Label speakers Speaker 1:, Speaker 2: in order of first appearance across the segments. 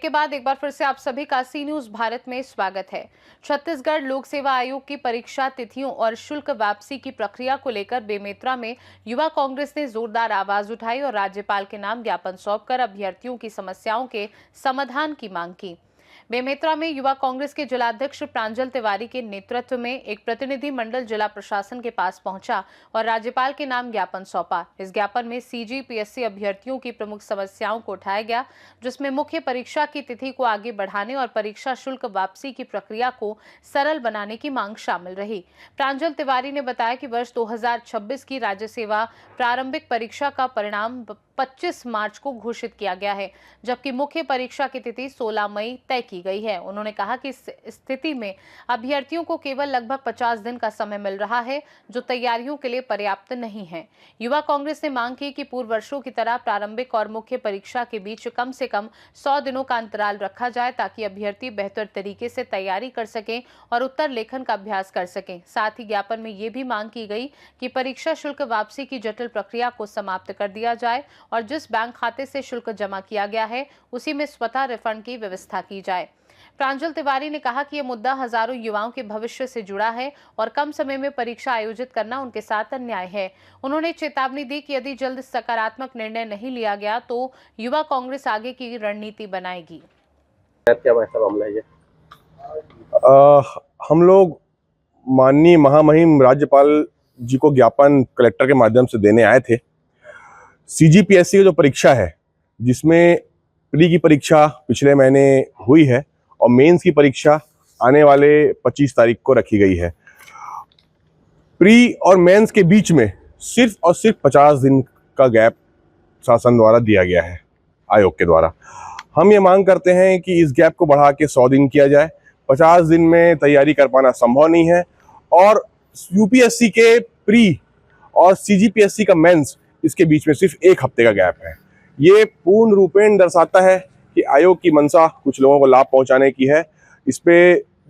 Speaker 1: के बाद एक बार फिर से आप सभी का सी न्यूज भारत में स्वागत है। छत्तीसगढ़ लोक सेवा आयोग की परीक्षा तिथियों और शुल्क वापसी की प्रक्रिया को लेकर बेमेतरा में युवा कांग्रेस ने जोरदार आवाज उठाई और राज्यपाल के नाम ज्ञापन सौंपकर अभ्यर्थियों की समस्याओं के समाधान की मांग की। बेमेतरा में युवा कांग्रेस के जिलाध्यक्ष प्रांजल तिवारी के नेतृत्व में एक प्रतिनिधि मंडल जिला प्रशासन के पास पहुंचा और राज्यपाल के नाम ज्ञापन सौंपा। इस ज्ञापन में सीजीपीएससी अभ्यर्थियों की प्रमुख समस्याओं को उठाया गया, जिसमें मुख्य परीक्षा की तिथि को आगे बढ़ाने और परीक्षा शुल्क वापसी की प्रक्रिया को सरल बनाने की मांग शामिल रही। प्रांजल तिवारी ने बताया कि वर्ष 2026 की राज्य सेवा प्रारंभिक परीक्षा का परिणाम 25 मार्च को घोषित किया गया है, जबकि मुख्य परीक्षा की तिथि 16 मई तय की गई है। उन्होंने कहा कि इस स्थिति में अभ्यर्थियों को केवल लगभग 50 दिन का समय मिल रहा है, जो तैयारियों के लिए पर्याप्त नहीं है। युवा कांग्रेस ने मांग की कि पूर्व वर्षों की तरह प्रारंभिक और मुख्य परीक्षा के बीच कम से कम 100 दिनों का अंतराल रखा जाए, ताकि अभ्यर्थी बेहतर तरीके से तैयारी कर सकें और उत्तर लेखन का अभ्यास कर सकें। साथ ही ज्ञापन में ये भी मांग की गई कि परीक्षा शुल्क वापसी की जटिल प्रक्रिया को समाप्त कर दिया जाए और जिस बैंक खाते से शुल्क जमा किया गया है उसी में स्वतः रिफंड की व्यवस्था की जाए। प्रांजल तिवारी ने कहा कि यह मुद्दा हजारों युवाओं के भविष्य से जुड़ा है और कम समय में परीक्षा आयोजित करना उनके साथ अन्याय है। उन्होंने चेतावनी दी कि यदि जल्द सकारात्मक निर्णय नहीं लिया गया तो युवा कांग्रेस आगे की रणनीति बनाएगी।
Speaker 2: क्या मामला है ये?
Speaker 3: हम लोग माननीय महामहिम राज्यपाल जी को ज्ञापन कलेक्टर के माध्यम से देने आए थे। सीजीपीएससी की जो परीक्षा है, जिसमें प्री की परीक्षा पिछले महीने हुई है और मेंस की परीक्षा आने वाले 25 तारीख को रखी गई है। प्री और मेंस के बीच में सिर्फ और सिर्फ 50 दिन का गैप शासन द्वारा दिया गया है, आयोग के द्वारा। हम ये मांग करते हैं कि इस गैप को बढ़ा के 100 दिन किया जाए। 50 दिन में तैयारी कर पाना संभव नहीं है और यूपीएससी के प्री और सीजीपीएससी का मेंस, इसके बीच में सिर्फ 1 हफ्ते का गैप है। ये पूर्ण रूपेण दर्शाता है कि आयोग की मंशा कुछ लोगों को लाभ पहुंचाने की है। इस पे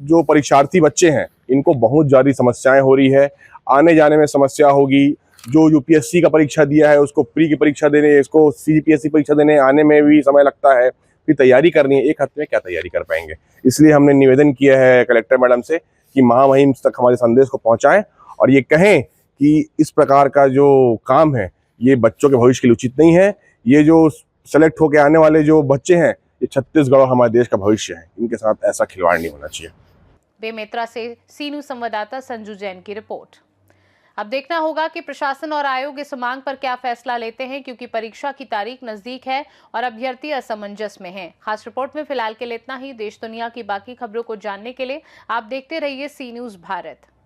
Speaker 3: जो परीक्षार्थी बच्चे हैं, इनको बहुत ज़्यादा समस्याएं हो रही है। आने जाने में समस्या होगी। जो यूपीएससी का परीक्षा दिया है उसको प्री की परीक्षा देने, इसको सीजीपीएससी परीक्षा देने आने में भी समय लगता है। फिर तैयारी करनी है, 1 हफ्ते में क्या तैयारी कर पाएंगे। इसलिए हमने निवेदन किया है कलेक्टर मैडम से कि महामहिम तक हमारे संदेश को पहुँचाएँ और ये कहें कि इस प्रकार का जो काम है ये बच्चों के भविष्य के लिए उचित नहीं है। ये जो सेलेक्ट होके आने वाले जो बच्चे हैं, ये छत्तीसगढ़ और हमारे देश का भविष्य है। इनके साथ ऐसा खिलवाड़ नहीं होना चाहिए।
Speaker 1: बेमेतरा से सी न्यूज संवाददाता संजू जैन की रिपोर्ट। अब देखना होगा कि प्रशासन और आयोग इस मांग पर क्या फैसला लेते हैं, क्योंकि परीक्षा की तारीख नजदीक है और अभ्यर्थी असमंजस में हैं। खास रिपोर्ट में फिलहाल के लिए इतना ही। देश दुनिया की बाकी खबरों को जानने के लिए आप देखते रहिए सी न्यूज भारत।